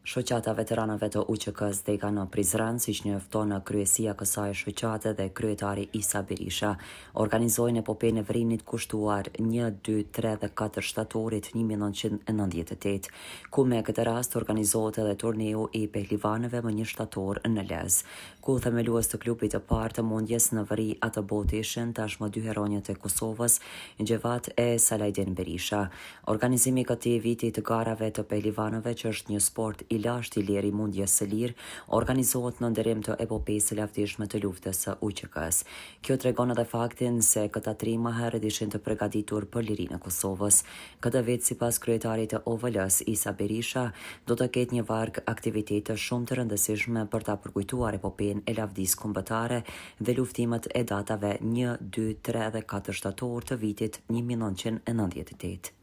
Shoqata veteranëve të UÇK-s Dega në Prizren, siç njofton në kryesia kësaj shoqate dhe kryetari Isa Berisha, organizojnë epopejën e vrimit kushtuar 1, 2, 3 dhe 4 shtatorit 1998, ku me këtë rast organizohet edhe turneu i pehlivanëve më 1 shtator në Lez, ku themelues të klubit të parë të mundjes në veri atë botë ishin tashmë 2 heronjët e Kosovës, Gjevat e Salajdin Berisha. Organizimi i këtij viti të garave të pehlivanëve, që është një sport i lashtë i liri mundjes së lirë, organizohet në nderim të epopejës së lavdishme të luftës së UÇK-s. Kjo tregon edhe faktin se këta 3 më herët ishin të përgatitur për lirinë e Kosovës. Këtë vit, sipas kryetarit të OVL-s Isa Berisha, do të ketë një varg aktivitete shumë të rëndësishme për ta përkujtuar epopejën e lavdisë kombëtare dhe luftimet e datave 1, 2, 3 dhe 4 shtator të vitit 1998.